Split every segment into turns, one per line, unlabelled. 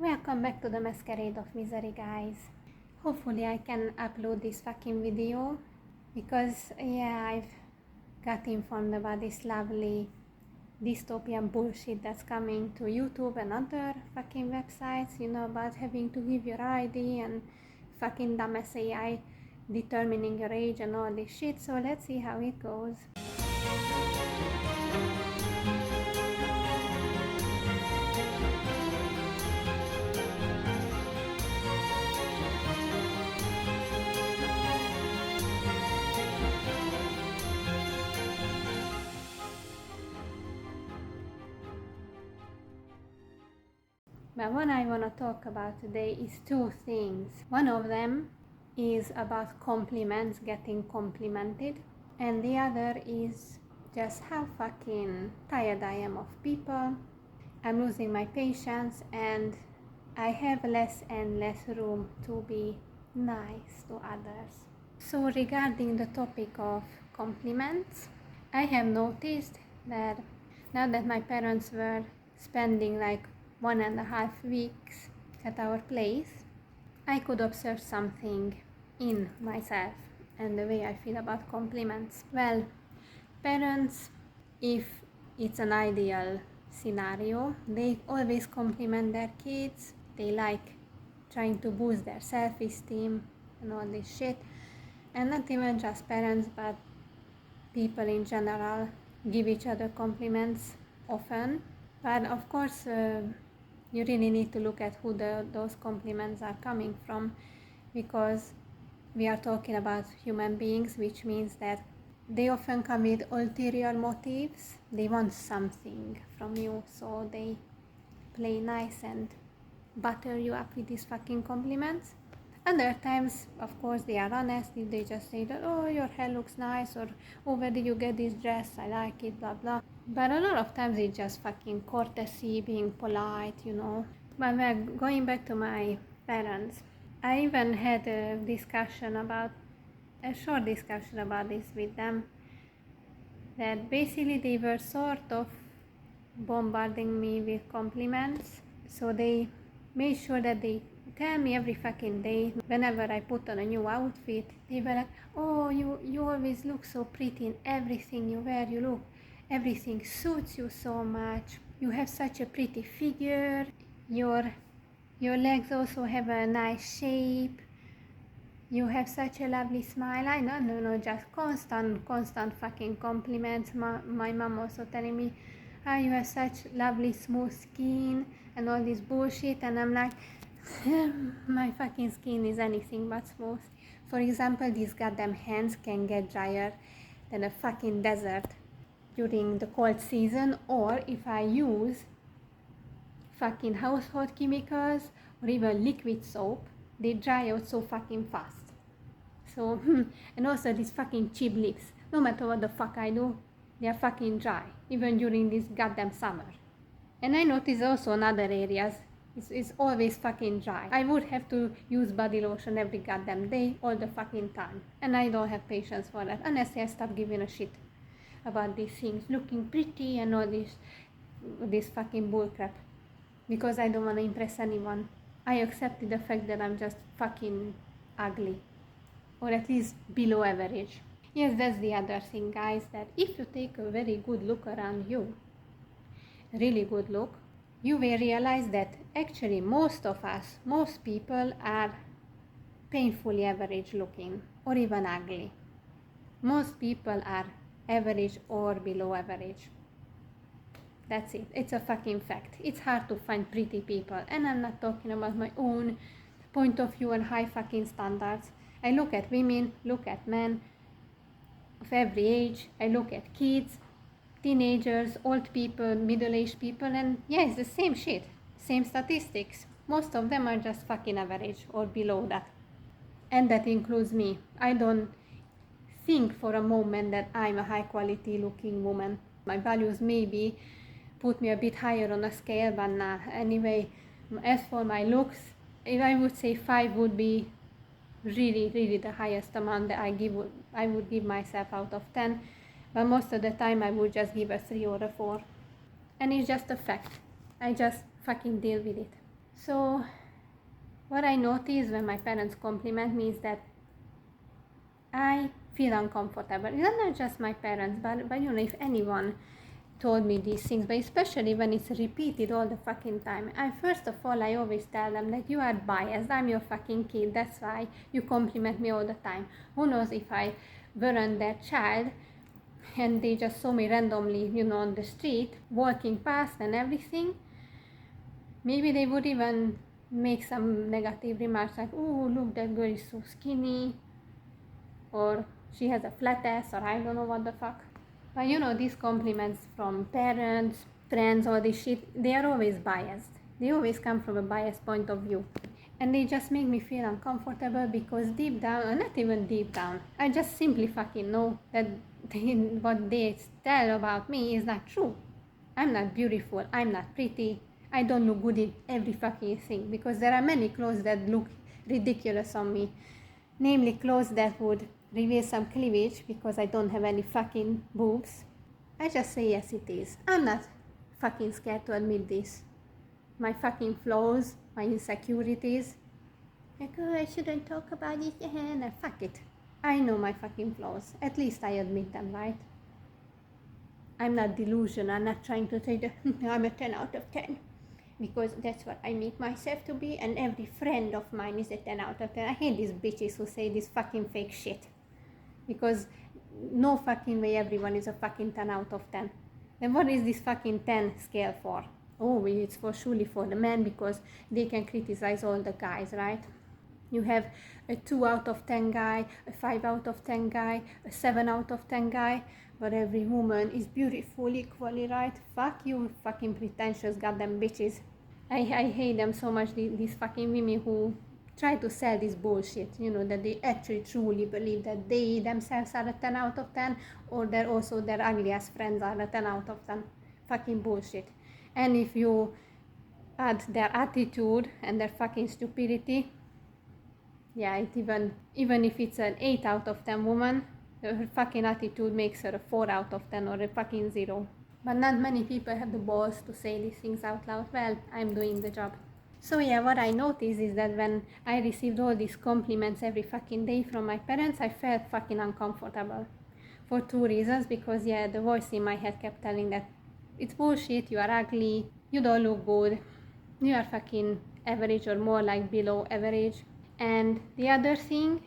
Welcome back to the Masquerade of Misery, guys. Hopefully I can upload this fucking video because I've got informed about this lovely dystopian bullshit that's coming to YouTube and other fucking websites, about having to give your ID and fucking dumbass AI determining your age and all this shit. So let's see how it goes. But what I want to talk about today is two things. One of them is about compliments, getting complimented, and the other is just how fucking tired I am of people. I'm losing my patience and I have less and less room to be nice to others. So regarding the topic of compliments, I have noticed that now that my parents were spending like 1.5 weeks at our place, I could observe something in myself and the way I feel about compliments. Well, parents, if it's an ideal scenario, they always compliment their kids. They like trying to boost their self-esteem and all this shit. And not even just parents, but people in general give each other compliments often. But of course, you really need to look at who those compliments are coming from, because we are talking about human beings, which means that they often come with ulterior motives. They want something from you, so they play nice and butter you up with these fucking compliments. Other times, of course, they are honest. If they just say that, oh, your hair looks nice, or oh, where did you get this dress, I like it, blah blah. But a lot of times it's just fucking courtesy, being polite, But going back to my parents, I even had a short discussion about this with them, that basically they were sort of bombarding me with compliments. So they made sure that they tell me every fucking day, whenever I put on a new outfit, they were like, oh, you always look so pretty in everything you wear, everything suits you so much, you have such a pretty figure, your legs also have a nice shape, you have such a lovely smile. I know, just constant fucking compliments. My mom also telling me, you have such lovely smooth skin and all this bullshit, and I'm like, my fucking skin is anything but smooth. For example, these goddamn hands can get drier than a fucking desert during the cold season, or if I use fucking household chemicals or even liquid soap, they dry out so fucking fast. So, and also these fucking cheap lips, no matter what the fuck I do, they are fucking dry, even during this goddamn summer. And I notice also in other areas, it's always fucking dry. I would have to use body lotion every goddamn day, all the fucking time. And I don't have patience for that, unless I stop giving a shit about these things, looking pretty and all this fucking bullcrap. Because I don't want to impress anyone. I accepted the fact that I'm just fucking ugly. Or at least below average. Yes, that's the other thing, guys, that if you take a very good look around you, a really good look, you will realize that actually most people are painfully average looking or even ugly. Most people are average or below average. That's it. It's a fucking fact. It's hard to find pretty people, and I'm not talking about my own point of view and high fucking standards. I look at women, look at men of every age, I look at kids, teenagers, old people, middle-aged people, and yeah, it's the same shit, same statistics. Most of them are just fucking average or below that. And that includes me. I don't think for a moment that I'm a high quality looking woman. My values maybe put me a bit higher on a scale, but nah. Anyway, as for my looks, I would say 5 would be really the highest amount that I would give myself out of 10, but most of the time I would just give a 3 or a 4, and it's just a fact. I just fucking deal with it. So what I notice when my parents compliment me is that I feel uncomfortable. It's not just my parents, but you know, if anyone told me these things, but especially when it's repeated all the fucking time. First of all, I always tell them that you are biased. I'm your fucking kid. That's why you compliment me all the time. Who knows if I weren't their child and they just saw me randomly, you know, on the street, walking past and everything, maybe they would even make some negative remarks like, oh, look, that girl is so skinny, or she has a flat ass, or I don't know what the fuck. But you know, these compliments from parents, friends, all this shit, they are always biased. They always come from a biased point of view. And they just make me feel uncomfortable because deep down, or not even deep down, I just simply fucking know that what they tell about me is not true. I'm not beautiful, I'm not pretty, I don't look good in every fucking thing, because there are many clothes that look ridiculous on me. Namely, clothes that would reveal some cleavage because I don't have any fucking boobs. I just say yes, it is. I'm not fucking scared to admit this. My fucking flaws, my insecurities. Like, oh, I shouldn't talk about it. No, fuck it. I know my fucking flaws. At least I admit them, right? I'm not delusional. I'm not trying to say that I'm a 10 out of 10. Because that's what I make myself to be, and every friend of mine is a 10 out of 10. I hate these bitches who say this fucking fake shit. Because no fucking way everyone is a fucking 10 out of 10. Then what is this fucking 10 scale for? Oh, it's for surely for the men because they can criticize all the guys, right? You have a 2 out of 10 guy, a 5 out of 10 guy, a 7 out of 10 guy, but every woman is beautiful equally, right? Fuck you, fucking pretentious goddamn bitches. I hate them so much, these fucking women who try to sell this bullshit, you know, that they actually truly believe that they themselves are a 10 out of 10, or that also their ugliest friends are a 10 out of 10. Fucking bullshit. And if you add their attitude and their fucking stupidity, yeah, it even if it's an 8 out of 10 woman, her fucking attitude makes her a 4 out of 10 or a fucking 0. But not many people have the balls to say these things out loud. Well, I'm doing the job. So yeah, what I noticed is that when I received all these compliments every fucking day from my parents, I felt fucking uncomfortable. For 2 reasons. Because yeah, the voice in my head kept telling that it's bullshit, you are ugly, you don't look good, you are fucking average or more like below average. And the other thing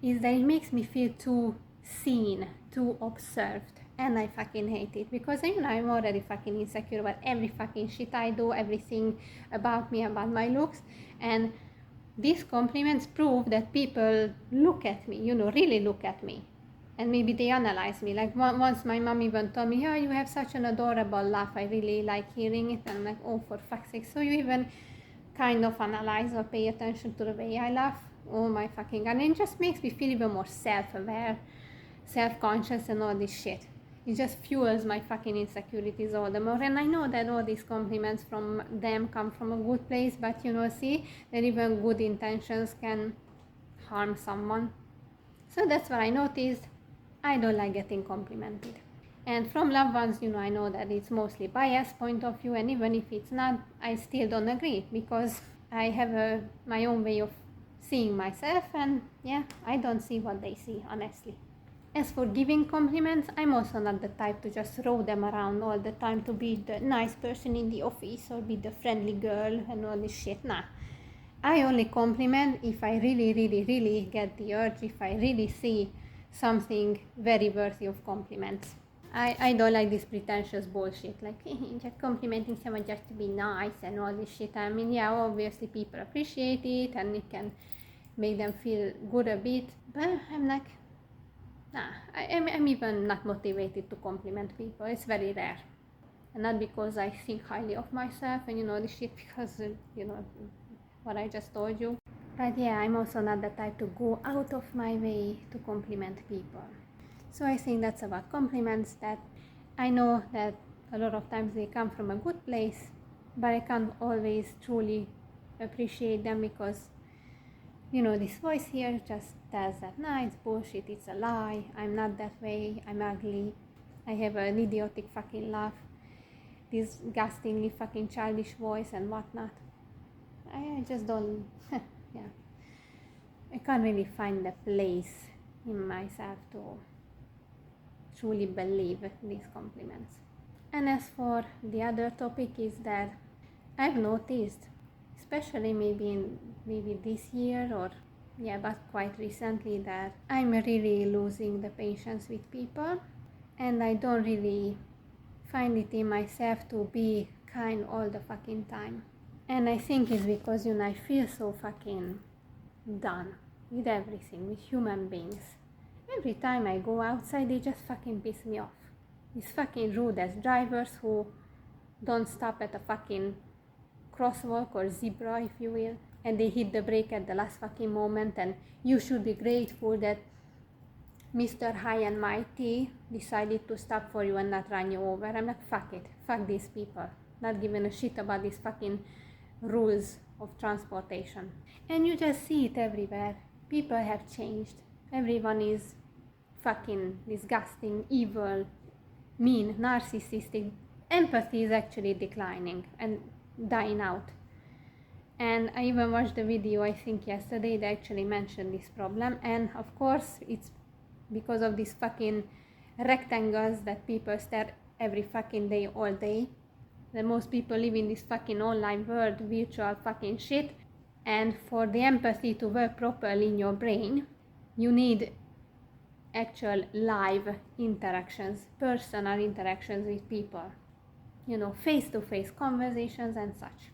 is that it makes me feel too seen, too observed. And I fucking hate it because, you know, I'm already fucking insecure about every fucking shit I do, everything about me, about my looks. And these compliments prove that people look at me, you know, really look at me. And maybe they analyze me. Like once my mom even told me, oh, you have such an adorable laugh. I really like hearing it. And I'm like, oh, for fuck's sake. So you even kind of analyze or pay attention to the way I laugh? Oh my fucking god. And it just makes me feel even more self-aware, self-conscious and all this shit. It just fuels my fucking insecurities all the more. And I know that all these compliments from them come from a good place, but you know, see, that even good intentions can harm someone. So that's what I noticed. I don't like getting complimented. And from loved ones, you know, I know that it's mostly biased point of view, and even if it's not, I still don't agree because I have my own way of seeing myself, and yeah, I don't see what they see, honestly. As for giving compliments, I'm also not the type to just throw them around all the time to be the nice person in the office or be the friendly girl and all this shit. Nah. I only compliment if I really get the urge, if I really see something very worthy of compliments. I don't like this pretentious bullshit, like just complimenting someone just to be nice and all this shit. I mean, yeah, obviously people appreciate it and it can make them feel good a bit, but I'm like, nah, I'm even not motivated to compliment people. It's very rare. And not because I think highly of myself and you know this shit, because you know what I just told you. But yeah, I'm also not the type to go out of my way to compliment people. So I think that's about compliments, that I know that a lot of times they come from a good place, but I can't always truly appreciate them because, you know, this voice here just tells that, nah, it's bullshit, it's a lie, I'm not that way, I'm ugly, I have an idiotic fucking laugh, disgustingly fucking childish voice and whatnot. I just don't, yeah. I can't really find a place in myself to truly believe these compliments. And as for the other topic is that I've noticed, especially maybe this year or yeah, but quite recently, that I'm really losing the patience with people, and I don't really find it in myself to be kind all the fucking time. And I think it's because, I feel so fucking done with everything, with human beings. Every time I go outside, they just fucking piss me off. These fucking rude ass drivers who don't stop at a fucking crosswalk or zebra, if you will, and they hit the brake at the last fucking moment, and you should be grateful that Mr. High and Mighty decided to stop for you and not run you over. I'm like, fuck it, fuck these people, not giving a shit about these fucking rules of transportation. And you just see it everywhere. People have changed. Everyone is fucking disgusting, evil, mean, narcissistic. Empathy is actually declining and dying out. And I even watched a video, I think yesterday, that actually mentioned this problem. And of course, it's because of these fucking rectangles that people stare every fucking day, all day. That most people live in this fucking online world, virtual fucking shit. And for the empathy to work properly in your brain, you need actual live interactions, personal interactions with people. Face-to-face conversations and such.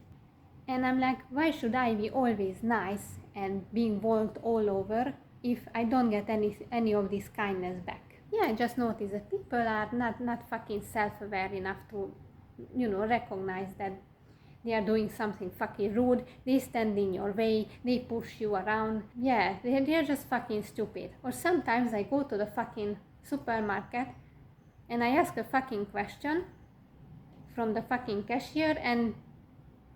And I'm like, why should I be always nice and being walked all over if I don't get any of this kindness back? Yeah, I just noticed that people are not fucking self-aware enough to, recognize that they are doing something fucking rude. They stand in your way, they push you around. Yeah, they're just fucking stupid. Or sometimes I go to the fucking supermarket and I ask a fucking question from the fucking cashier and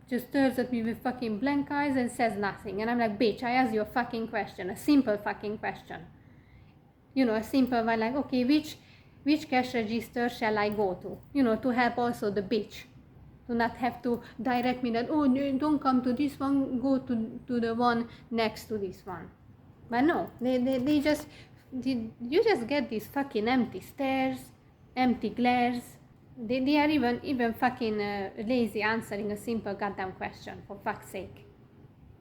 just stares at me with fucking blank eyes and says nothing. And I'm like, bitch, I asked you a fucking question, a simple fucking question. A simple one like, okay, which cash register shall I go to? To help also the bitch. To not have to direct me that, oh, don't come to this one, go to the one next to this one. But no, you just get these fucking empty stares, empty glares. They are even fucking lazy answering a simple goddamn question, for fuck's sake.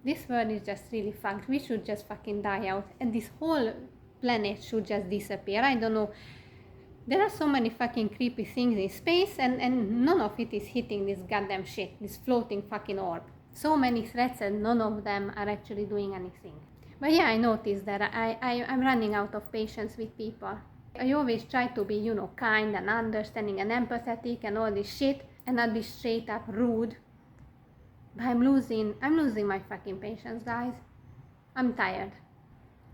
This world is just really fucked. We should just fucking die out, and this whole planet should just disappear. I don't know. There are so many fucking creepy things in space, and none of it is hitting this goddamn shit, this floating fucking orb. So many threats, and none of them are actually doing anything. But yeah, I noticed that I'm running out of patience with people. I always try to be, kind and understanding and empathetic and all this shit, and not be straight up rude. But I'm losing my fucking patience, guys. I'm tired.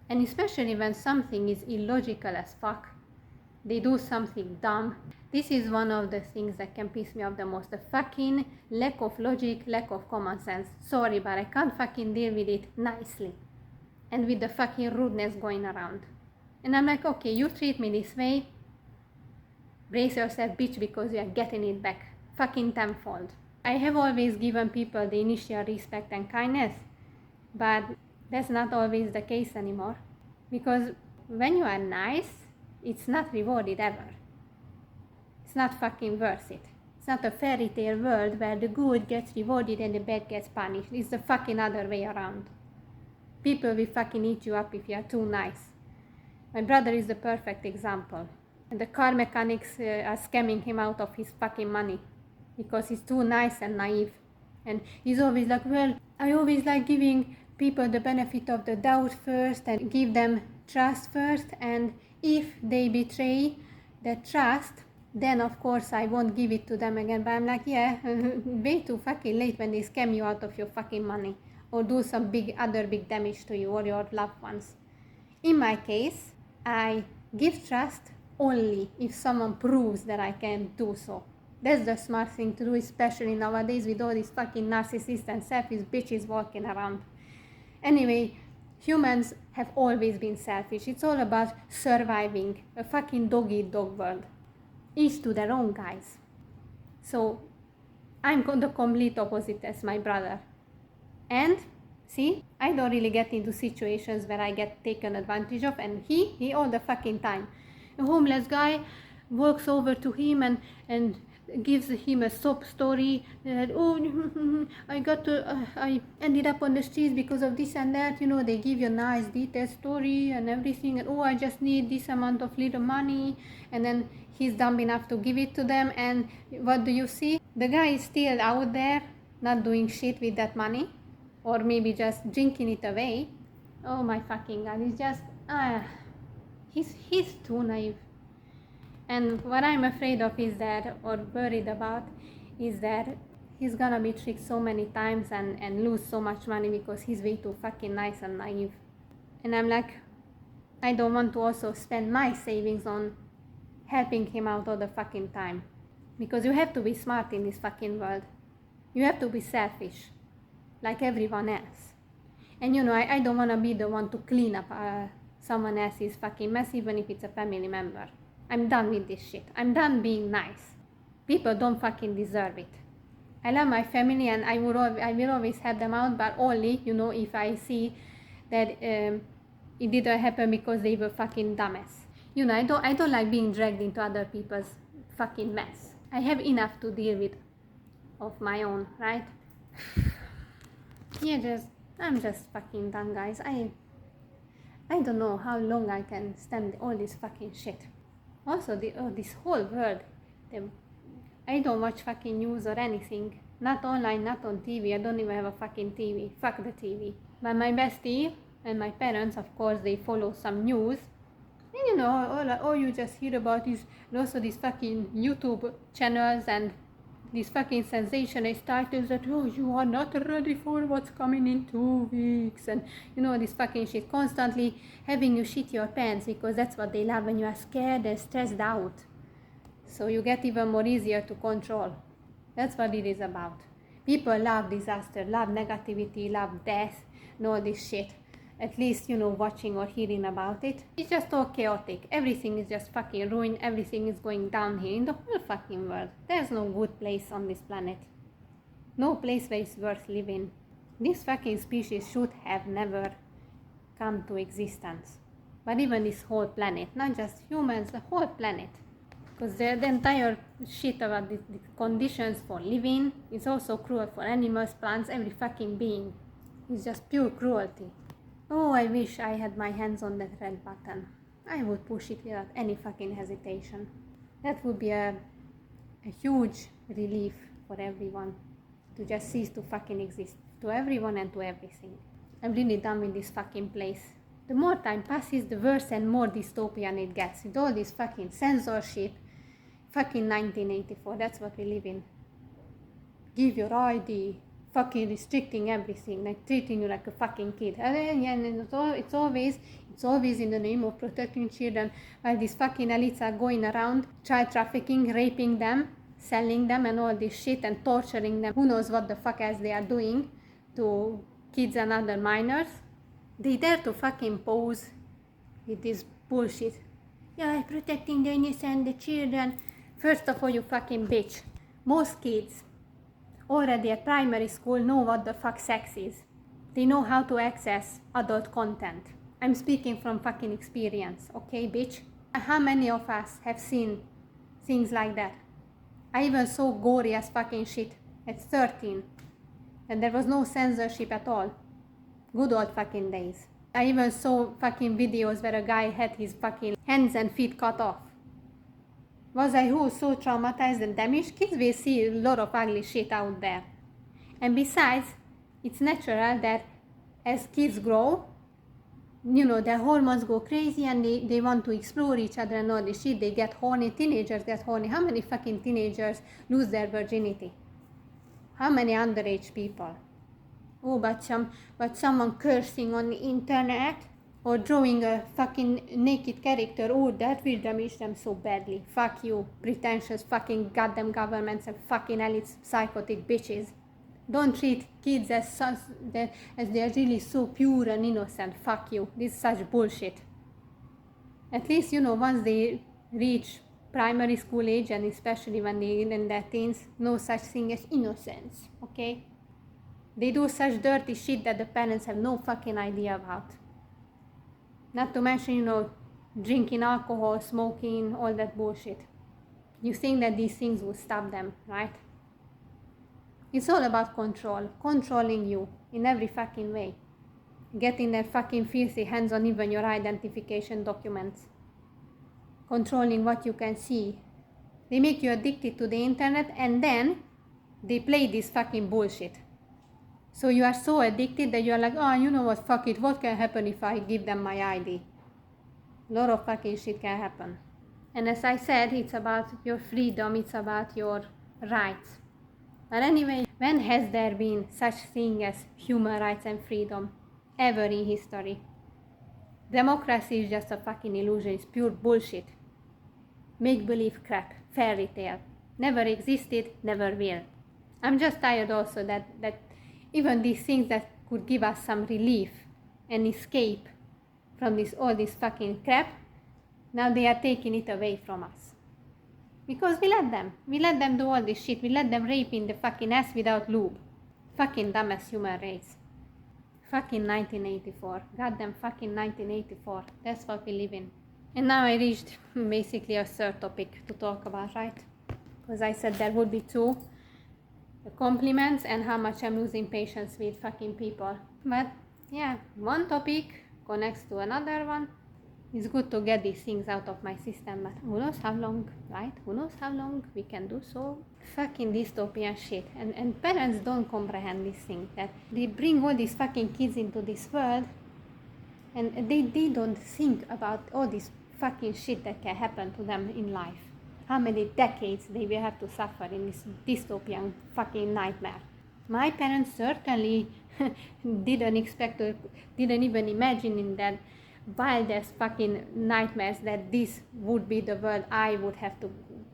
And especially when something is illogical as fuck. They do something dumb. This is one of the things that can piss me off the most. The fucking lack of logic, lack of common sense. Sorry, but I can't fucking deal with it nicely. And with the fucking rudeness going around. And I'm like, okay, you treat me this way. Brace yourself, bitch, because you are getting it back. Fucking tenfold. I have always given people the initial respect and kindness. But that's not always the case anymore. Because when you are nice, it's not rewarded ever. It's not fucking worth it. It's not a fairy tale world where the good gets rewarded and the bad gets punished. It's the fucking other way around. People will fucking eat you up if you are too nice. My brother is the perfect example. And the car mechanics are scamming him out of his fucking money. Because he's too nice and naive. And he's always like, well, I always like giving people the benefit of the doubt first and give them trust first. And if they betray that trust, then of course I won't give it to them again. But I'm like, yeah, way too fucking late when they scam you out of your fucking money. Or do some other big damage to you or your loved ones. In my case, I give trust only if someone proves that I can do so. That's the smart thing to do, especially nowadays with all these fucking narcissists and selfish bitches walking around. Anyway, humans have always been selfish. It's all about surviving a fucking dog-eat-dog world. Each to their own, guys. So, I'm the complete opposite as my brother. And see, I don't really get into situations where I get taken advantage of, and he all the fucking time. A homeless guy walks over to him and gives him a sob story that, oh, I ended up on the streets because of this and that. They give you a nice detailed story and everything, and oh, I just need this amount of little money, and then he's dumb enough to give it to them, and what do you see? The guy is still out there not doing shit with that money, or maybe just drinking it away. Oh my fucking god, it's just he's too naive. And what I'm afraid of is that, or worried about, is that he's gonna be tricked so many times and lose so much money because he's way too fucking nice and naive. And I'm like, I don't want to also spend my savings on helping him out all the fucking time. Because you have to be smart in this fucking world. You have to be selfish, like everyone else. And I don't want to be the one to clean up someone else's fucking mess, even if it's a family member. I'm done with this shit. I'm done being nice. People don't fucking deserve it. I love my family and I will always help them out, but only, if I see that it didn't happen because they were fucking dumbass. I don't like being dragged into other people's fucking mess. I have enough to deal with of my own, right? I'm just fucking done, guys. I don't know how long I can stand all this fucking shit. Also, this whole world, I don't watch fucking news or anything. Not online, not on TV. I don't even have a fucking TV. Fuck the TV. But my bestie and my parents, of course, they follow some news. And all you just hear about is also these fucking YouTube channels and these fucking sensationalist titles that, oh, you are not ready for what's coming in 2 weeks, and this fucking shit, constantly having you shit your pants, because that's what they love when you are scared and stressed out, so you get even more easier to control. That's what it is about. People love disaster, love negativity, love death, and all this shit. At least, watching or hearing about it. It's just all chaotic. Everything is just fucking ruined. Everything is going downhill in the whole fucking world. There's no good place on this planet. No place where it's worth living. This fucking species should have never come to existence. But even this whole planet, not just humans, the whole planet. Because the entire shit about the conditions for living is also cruel for animals, plants, every fucking being. It's just pure cruelty. Oh, I wish I had my hands on that red button. I would push it without any fucking hesitation. That would be a huge relief for everyone to just cease to fucking exist. To everyone and to everything. I'm really done with this fucking place. The more time passes, the worse and more dystopian it gets. With all this fucking censorship. Fucking 1984, that's what we live in. Give your ID. Fucking restricting everything, like treating you like a fucking kid. And it's always in the name of protecting children, while these fucking elites are going around child trafficking, raping them, selling them and all this shit, and torturing them. Who knows what the fuck else they are doing to kids and other minors. They dare to fucking pose with this bullshit. Yeah, protecting the innocent, the children. First of all, you fucking bitch. Most kids already at primary school know what the fuck sex is. They know how to access adult content. I'm speaking from fucking experience, okay, bitch? How many of us have seen things like that? I even saw gory as fucking shit at 13. And there was no censorship at all. Good old fucking days. I even saw fucking videos where a guy had his fucking hands and feet cut off. Was I so traumatized and damaged? Kids will see a lot of ugly shit out there. And besides, it's natural that as kids grow, their hormones go crazy and they want to explore each other and all this shit. They get horny. Teenagers get horny. How many fucking teenagers lose their virginity? How many underage people? Oh, but someone cursing on the internet or drawing a fucking naked character, oh, that will damage them so badly. Fuck you, pretentious fucking goddamn governments and fucking elites, psychotic bitches. Don't treat kids as they are really so pure and innocent. Fuck you. This is such bullshit. At least, once they reach primary school age, and especially when they're in their teens, no such thing as innocence, okay? They do such dirty shit that the parents have no fucking idea about. Not to mention, drinking alcohol, smoking, all that bullshit. You think that these things will stop them, right? It's all about control, controlling you in every fucking way. Getting their fucking filthy hands on even your identification documents. Controlling what you can see. They make you addicted to the internet and then they play this fucking bullshit. So you are so addicted that you are like, oh, you know what, fuck it, what can happen if I give them my ID? A lot of fucking shit can happen. And as I said, it's about your freedom, it's about your rights. But anyway, when has there been such thing as human rights and freedom? Ever in history. Democracy is just a fucking illusion, it's pure bullshit. Make-believe crap, fairy tale. Never existed, never will. I'm just tired also that even these things that could give us some relief and escape from all this fucking crap, now they are taking it away from us. Because we let them do all this shit, we let them rape in the fucking ass without lube. Fucking dumbest human race. Fucking 1984, goddamn fucking 1984, that's what we live in. And now I reached basically a third topic to talk about, right? Because I said there would be two. The compliments and how much I'm losing patience with fucking people. But yeah, one topic connects to another one. It's good to get these things out of my system, but who knows how long, right? Who knows how long we can do so? Fucking dystopian shit. And parents don't comprehend this thing, that they bring all these fucking kids into this world and they don't think about all this fucking shit that can happen to them in life. How many decades they will have to suffer in this dystopian fucking nightmare. My parents certainly didn't even imagine in that wildest fucking nightmares that this would be the world I would have to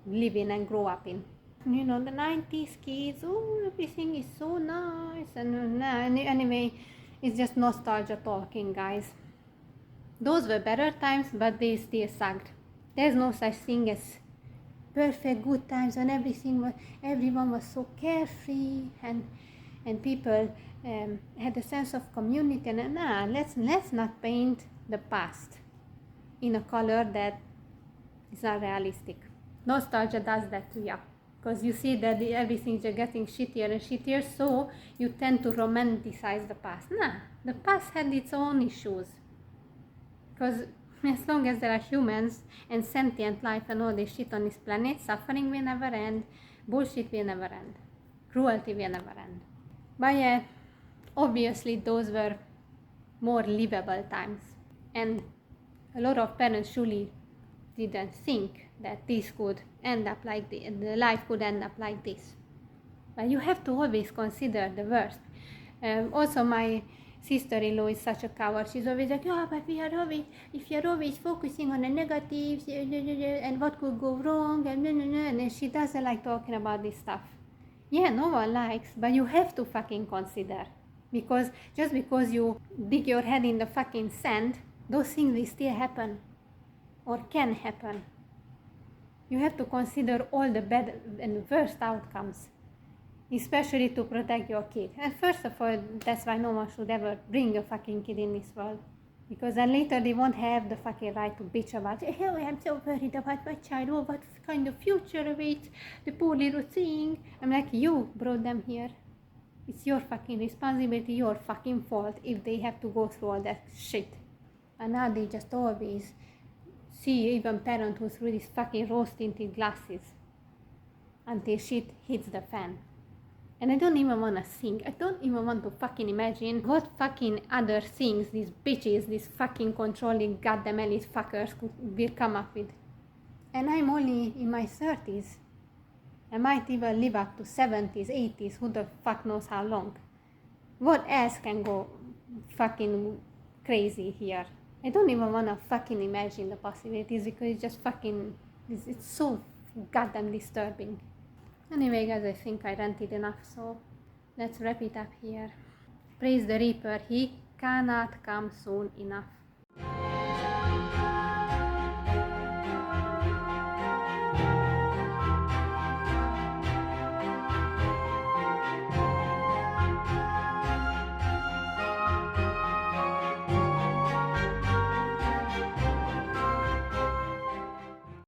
live in and grow up in. The 90s kids, oh, everything is so nice. And anyway, it's just nostalgia talking, guys. Those were better times, but they still sucked. There's no such thing as perfect good times when everyone was so carefree and people had a sense of community. And let's not paint the past in a color that is not realistic. Nostalgia does that to you, because you see that everything's just getting shittier and shittier, so you tend to romanticize the past. The past had its own issues, because as long as there are humans and sentient life and all this shit on this planet, suffering will never end, bullshit will never end, cruelty will never end. But yeah, obviously those were more livable times. And a lot of parents surely didn't think that this could end up like this, the life could end up like this. But you have to always consider the worst. Also, my sister-in-law is such a coward. She's always like, oh, but if you're always focusing on the negatives and what could go wrong, and then she doesn't like talking about this stuff. Yeah, no one likes, but you have to fucking consider. Because just because you dig your head in the fucking sand, those things will still happen or can happen. You have to consider all the bad and worst outcomes, especially to protect your kid. And first of all, that's why no one should ever bring a fucking kid in this world. Because then later they won't have the fucking right to bitch about, oh, I'm so worried about my child, oh, what kind of future awaits the poor little thing. I'm like, you brought them here. It's your fucking responsibility, your fucking fault if they have to go through all that shit. And now they just always see even parenthood through these fucking rose-tinted glasses until shit hits the fan. And I don't even want to think, I don't even want to fucking imagine what fucking other things these bitches, these fucking controlling goddamn elite fuckers will come up with. And I'm only in my 30s. I might even live up to 70s, 80s, who the fuck knows how long. What else can go fucking crazy here? I don't even want to fucking imagine the possibilities, because it's just fucking, it's so goddamn disturbing. Anyway, guys, I think I ranted enough, so let's wrap it up here. Praise the Reaper, he cannot come soon enough.